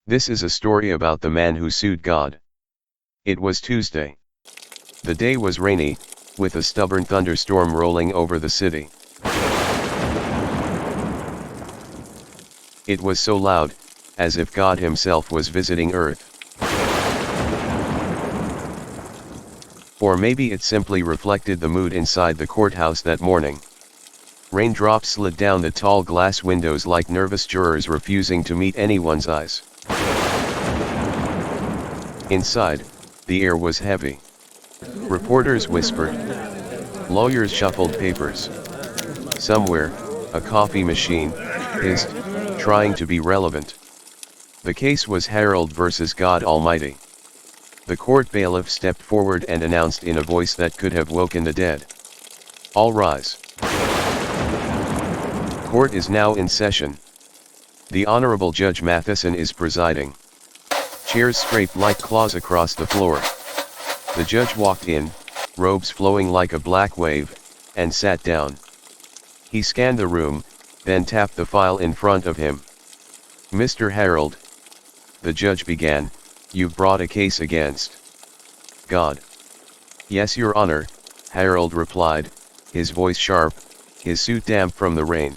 This is a story about the man who sued God. It was Tuesday. The day was rainy, with a stubborn thunderstorm rolling over the city. It was so loud, as if God himself was visiting Earth. Or maybe it simply reflected the mood inside the courthouse that morning. Raindrops slid down the tall glass windows like nervous jurors refusing to meet anyone's eyes. Inside, the air was heavy. Reporters whispered. Lawyers shuffled papers. Somewhere, a coffee machine hissed, trying to be relevant. The case was Harold versus God Almighty. The court bailiff stepped forward and announced in a voice that could have woken the dead. All rise. Court is now in session. The Honorable Judge Matheson is presiding. Chairs scraped like claws across the floor. The judge walked in, robes flowing like a black wave, and sat down. He scanned the room, then tapped the file in front of him. Mr. Harold, the judge began, you've brought a case against God. Yes, Your Honor, Harold replied, his voice sharp, his suit damp from the rain.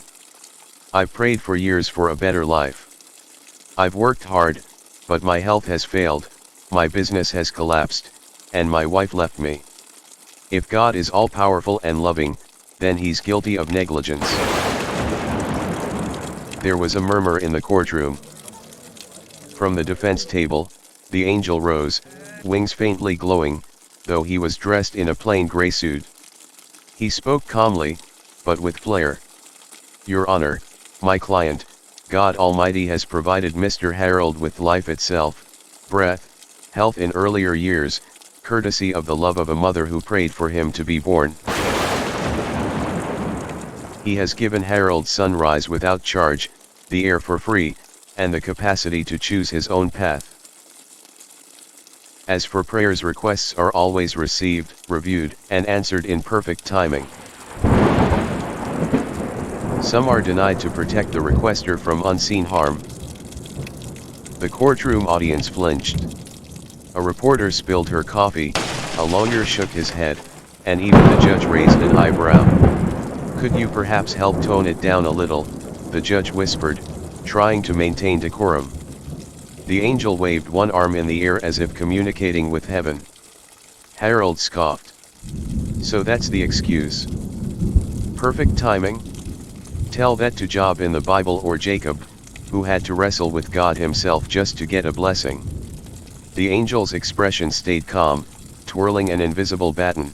I've prayed for years for a better life. I've worked hard, but my health has failed, my business has collapsed, and my wife left me. If God is all-powerful and loving, then he's guilty of negligence. There was a murmur in the courtroom. From the defense table, the angel rose, wings faintly glowing, though he was dressed in a plain gray suit. He spoke calmly, but with flair. Your Honor, my client, God Almighty has provided Mr. Harold with life itself, breath, health in earlier years, courtesy of the love of a mother who prayed for him to be born. He has given Harold sunrise without charge, the air for free, and the capacity to choose his own path. As for prayers, requests are always received, reviewed, and answered in perfect timing. Some are denied to protect the requester from unseen harm. The courtroom audience flinched. A reporter spilled her coffee, a lawyer shook his head, and even the judge raised an eyebrow. Could you perhaps help tone it down a little, the judge whispered, trying to maintain decorum. The angel waved one arm in the air as if communicating with heaven. Harold scoffed. So that's the excuse. Perfect timing? Tell that to Job in the Bible or Jacob, who had to wrestle with God himself just to get a blessing. The angel's expression stayed calm, twirling an invisible baton.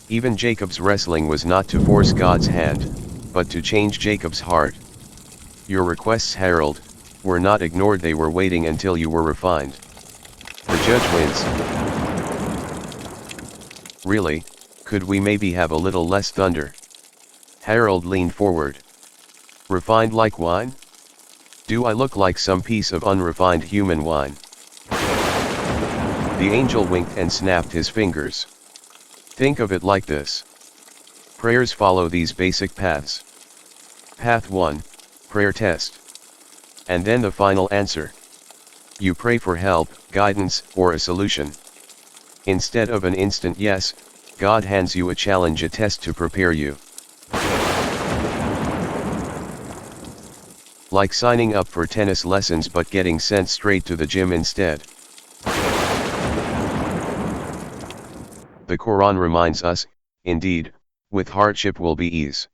Even Jacob's wrestling was not to force God's hand, but to change Jacob's heart. Your requests, Harold, were not ignored, they were waiting until you were refined. The judge winced. Really, could we maybe have a little less thunder? Harold leaned forward. Refined like wine? Do I look like some piece of unrefined human wine? The angel winked and snapped his fingers. Think of it like this. Prayers follow these basic paths. Path 1, prayer test. And then the final answer. You pray for help, guidance, or a solution. Instead of an instant yes, God hands you a challenge, a test to prepare you. Like signing up for tennis lessons but getting sent straight to the gym instead. The Quran reminds us, indeed, with hardship will be ease.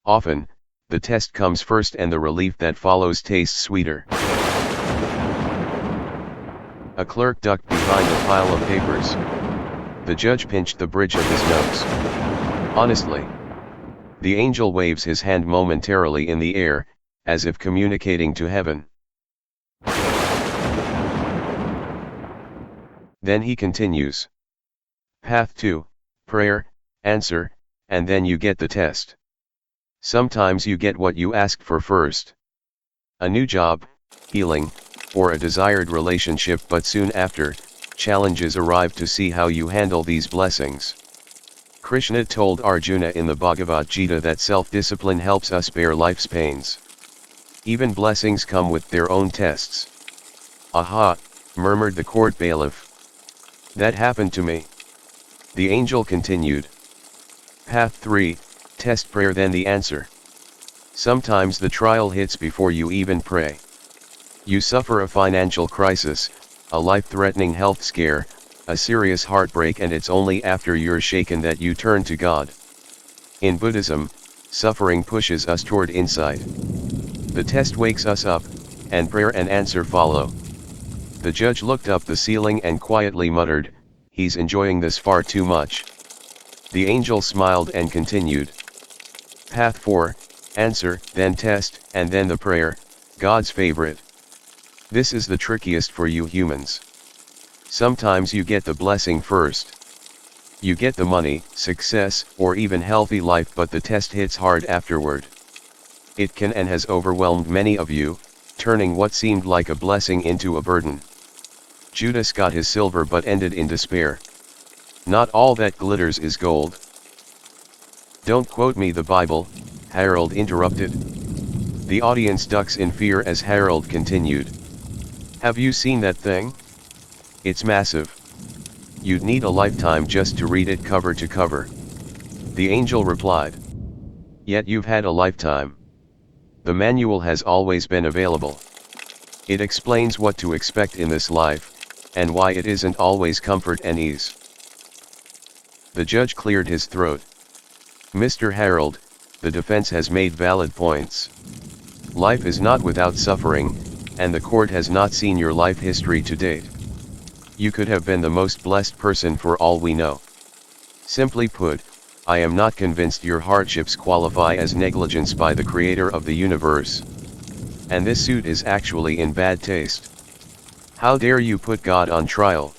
Often, the test comes first and the relief that follows tastes sweeter. A clerk ducked behind a pile of papers. The judge pinched the bridge of his nose. Honestly. The angel waves his hand momentarily in the air, as if communicating to heaven. Then he continues. Path 2, prayer, answer, and then you get the test. Sometimes you get what you asked for first. A new job, healing, or a desired relationship, but soon after, challenges arrive to see how you handle these blessings. Krishna told Arjuna in the Bhagavad Gita that self-discipline helps us bear life's pains. Even blessings come with their own tests. Aha, murmured the court bailiff. That happened to me. The angel continued. Path 3, test prayer then the answer. Sometimes the trial hits before you even pray. You suffer a financial crisis, a life-threatening health scare, a serious heartbreak, and it's only after you're shaken that you turn to God. In Buddhism, suffering pushes us toward insight. The test wakes us up, and prayer and answer follow. The judge looked up the ceiling and quietly muttered, "He's enjoying this far too much." The angel smiled and continued. Path 4, answer, then test, and then the prayer, God's favorite. This is the trickiest for you humans. Sometimes you get the blessing first. You get the money, success, or even healthy life, but the test hits hard afterward. It can and has overwhelmed many of you, turning what seemed like a blessing into a burden. Judas got his silver but ended in despair. Not all that glitters is gold. Don't quote me the Bible, Harold interrupted. The audience ducks in fear as Harold continued. Have you seen that thing? It's massive. You'd need a lifetime just to read it cover to cover. The angel replied. Yet you've had a lifetime. The manual has always been available. It explains what to expect in this life, and why it isn't always comfort and ease. The judge cleared his throat. Mr. Harold, the defense has made valid points. Life is not without suffering, and the court has not seen your life history to date. You could have been the most blessed person for all we know. Simply put, I am not convinced your hardships qualify as negligence by the creator of the universe. And this suit is actually in bad taste. How dare you put God on trial?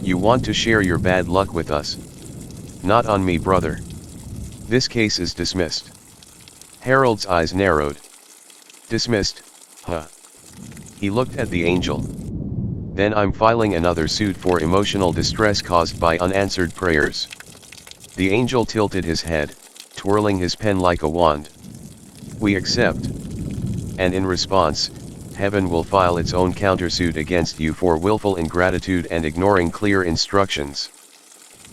You want to share your bad luck with us? Not on me, brother. This case is dismissed. Harold's eyes narrowed. Dismissed, huh? He looked at the angel. Then I'm filing another suit for emotional distress caused by unanswered prayers. The angel tilted his head, twirling his pen like a wand. We accept. And in response, heaven will file its own countersuit against you for willful ingratitude and ignoring clear instructions.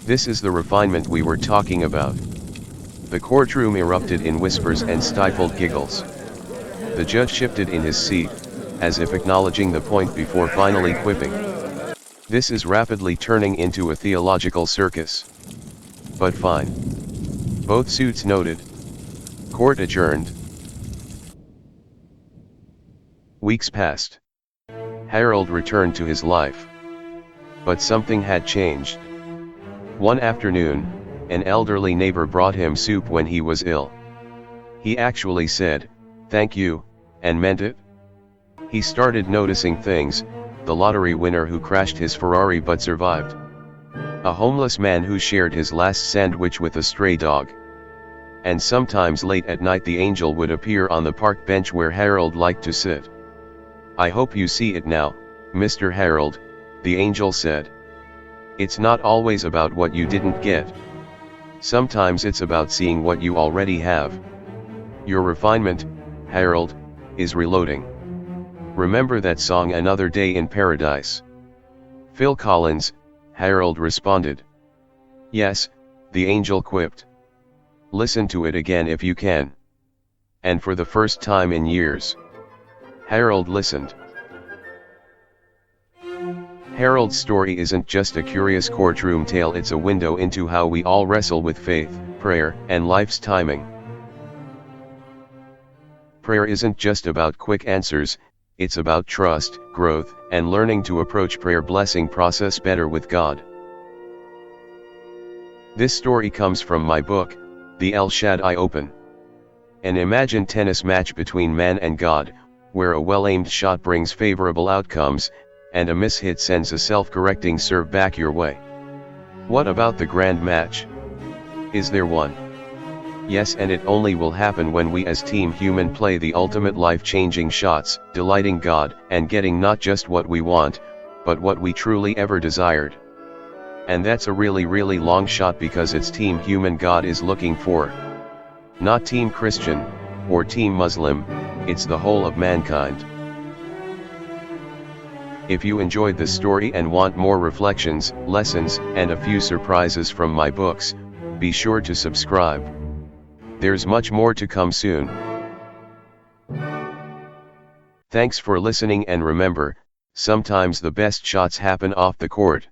This is the refinement we were talking about. The courtroom erupted in whispers and stifled giggles. The judge shifted in his seat, as if acknowledging the point before finally quipping. This is rapidly turning into a theological circus. But fine. Both suits noted. Court adjourned. Weeks passed. Harold returned to his life. But something had changed. One afternoon, an elderly neighbor brought him soup when he was ill. He actually said, "Thank you," and meant it. He started noticing things: the lottery winner who crashed his Ferrari but survived. A homeless man who shared his last sandwich with a stray dog. And sometimes late at night the angel would appear on the park bench where Harold liked to sit. I hope you see it now, Mr. Harold, the angel said. It's not always about what you didn't get. Sometimes it's about seeing what you already have. Your refinement, Harold, is reloading. Remember that song Another Day in Paradise? Phil Collins, Harold responded. Yes, the angel quipped. Listen to it again if you can. And for the first time in years. Harold listened. Harold's story isn't just a curious courtroom tale, it's a window into how we all wrestle with faith, prayer, and life's timing. Prayer isn't just about quick answers, it's about trust, growth, and learning to approach prayer blessing process better with God. This story comes from my book, The El Shaddai Open. An imagined tennis match between man and God, where a well-aimed shot brings favorable outcomes, and a mishit sends a self-correcting serve back your way. What about the grand match? Is there one? Yes, and it only will happen when we as Team Human play the ultimate life-changing shots, delighting God, and getting not just what we want, but what we truly ever desired. And that's a really long shot, because it's Team Human God is looking for. Not Team Christian, or Team Muslim, it's the whole of mankind. If you enjoyed this story and want more reflections, lessons, and a few surprises from my books, be sure to subscribe. There's much more to come soon. Thanks for listening, and remember, sometimes the best shots happen off the court.